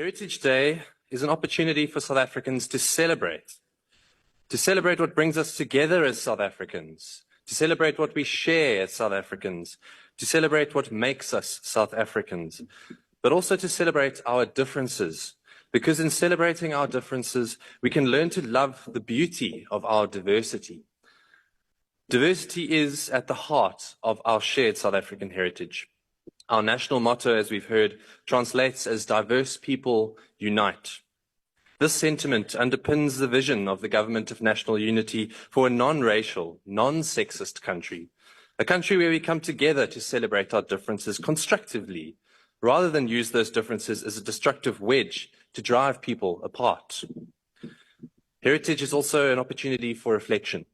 Heritage Day is an opportunity for South Africans to celebrate what brings us together as South Africans, to celebrate what we share as South Africans, to celebrate what makes us South Africans, but also to celebrate our differences. Because in celebrating our differences, we can learn to love the beauty of our diversity. Diversity is at the heart of our shared South African heritage. Our national motto, as we've heard, translates as diverse people unite. This sentiment underpins the vision of the Government of National Unity for a non-racial, non-sexist country, a country where we come together to celebrate our differences constructively, rather than use those differences as a destructive wedge to drive people apart. Heritage is also an opportunity for reflection.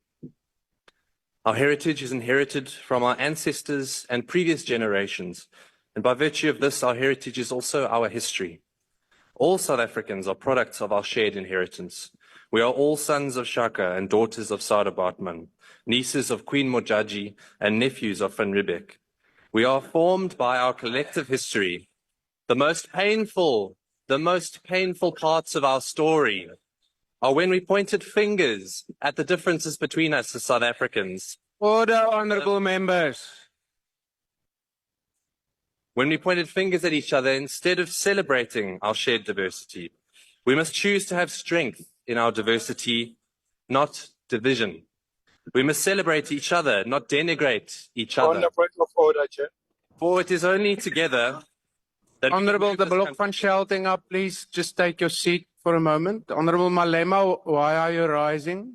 Our heritage is inherited from our ancestors and previous generations, and by virtue of this, our heritage is also our history. All South Africans are products of our shared inheritance. We are all sons of Shaka and daughters of Sada Bartman, nieces of Queen Mojaji and nephews of Van Riebeeck. We are formed by our collective history. The most painful parts of our story are when we pointed fingers at the differences between us as South Africans. Order, honourable members. When we pointed fingers at each other instead of celebrating our shared diversity. We must choose to have strength in our diversity, not division. We must celebrate each other, not denigrate each other. On the point of order, Chair. For it is only together that Honourable De Blok van Scheltinga, please just take your seat for a moment. Honourable Malema, why are you rising?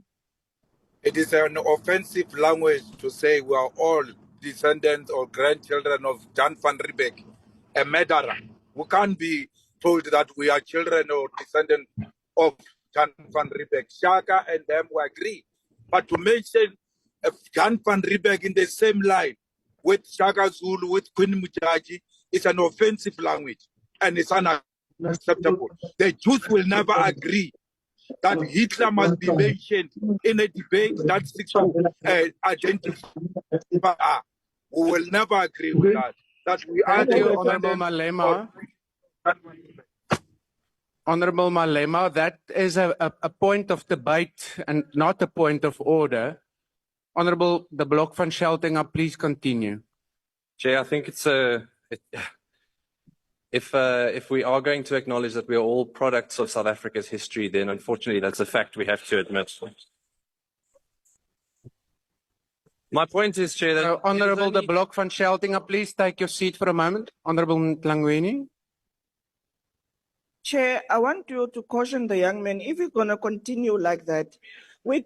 It is an offensive language to say we are all descendants or grandchildren of Jan van Riebeeck, a murderer. We can't be told that we are children or descendants of Jan van Riebeeck. Shaka and them will agree. But to mention Jan van Riebeeck in the same line with Shaka Zulu, with Queen Mojaji, is an offensive language and it's unacceptable. The Jews will never agree that Hitler must be mentioned in a debate that seeks to identify. We will never agree with that. That we are Thank you, Honourable Malema. Honourable Malema, that is a point of debate and not a point of order. Honourable De Blok van Scheltinga, please continue. Chair, I think it's if we are going to acknowledge that we are all products of South Africa's history, then unfortunately that's a fact we have to admit. My point is, Chair, that Honourable De Blok van Scheltinga, please take your seat for a moment. Honourable Ntlangweni. Chair, I want you to caution the young men, if you're going to continue like that, we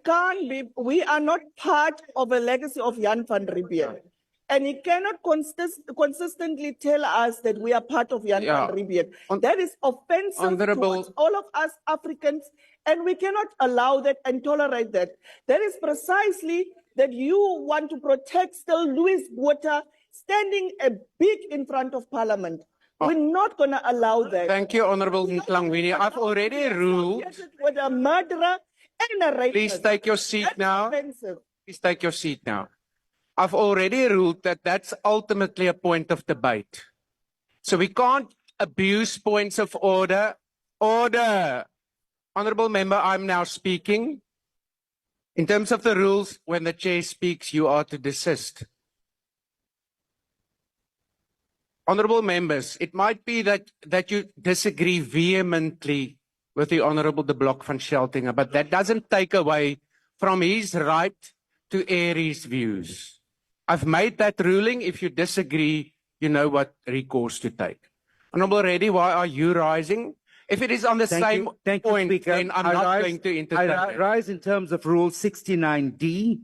are not part of a legacy of Jan van Riebeeck. And he cannot consistently tell us that we are part of Jan van Riebeeck. That is offensive towards all of us Africans, and we cannot allow that and tolerate that. That is precisely that you want to protect still Louis Botha standing a big in front of Parliament. We're not going to allow that. Thank you, Honourable Ntlangweni. I've already ruled. With a murderer and a rapist. Please take your seat now. Offensive. Please take your seat now. I've already ruled that that's ultimately a point of debate. So we can't abuse points of order. Order. Honourable member, I'm now speaking. In terms of the rules, when the chair speaks, you are to desist. Honourable members, it might be that you disagree vehemently with the Honourable De Blok van Scheltinga, but that doesn't take away from his right to air his views. I've made that ruling. If you disagree, you know what recourse to take. Honourable Reddy, why are you rising? If it is on the same point, then I'm not going to entertain I rise in terms of Rule 69D.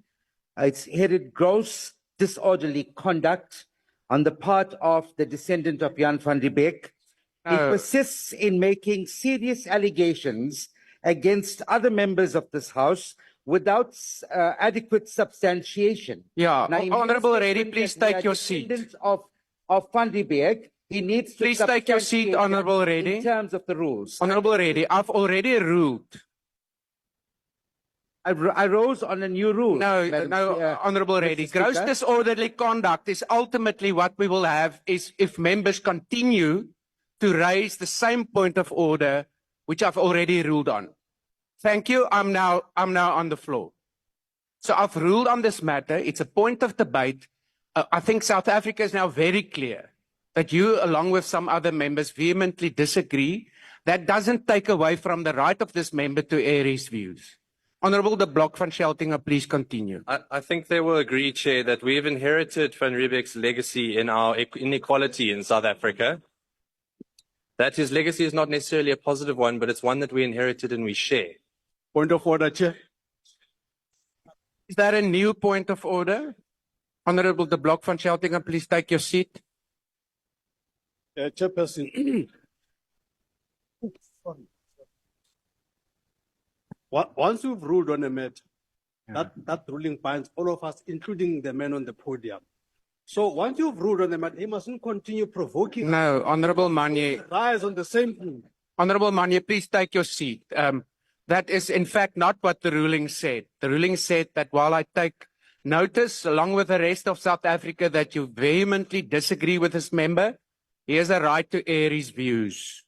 It's headed gross disorderly conduct on the part of the descendant of Jan van Riebeeck. It persists in making serious allegations against other members of this House without adequate substantiation. Yeah, Honourable Reddy, please take your seat. Of Van Riebeeck, he needs to please take your seat, Honourable Reddy. In terms of the rules. Honourable Reddy, I've already ruled. I rose on a new rule. No, Honourable Reddy. Gross disorderly conduct is ultimately what we will have is if members continue to raise the same point of order which I've already ruled on. Thank you. I'm now on the floor. So I've ruled on this matter. It's a point of debate. I think South Africa is now very clear that you, along with some other members, vehemently disagree. That doesn't take away from the right of this member to air his views. Honourable de Blok van Scheltinga, please continue. I think they will agree, Chair, that we've inherited Van Riebeck's legacy in our inequality in South Africa. That his legacy is not necessarily a positive one, but it's one that we inherited and we share. Point of order, Chair. Is that a new point of order? Honourable de Blok van Scheltinga, please take your seat. Chairperson. Once you've ruled on a matter, that ruling binds all of us, including the man on the podium. So once you've ruled on the matter, he mustn't continue provoking. No, Honourable Manye. Rise on the same thing. Honourable Manye, please take your seat. That is, in fact, not what the ruling said. The ruling said that while I take notice, along with the rest of South Africa, that you vehemently disagree with this member, he has a right to air his views.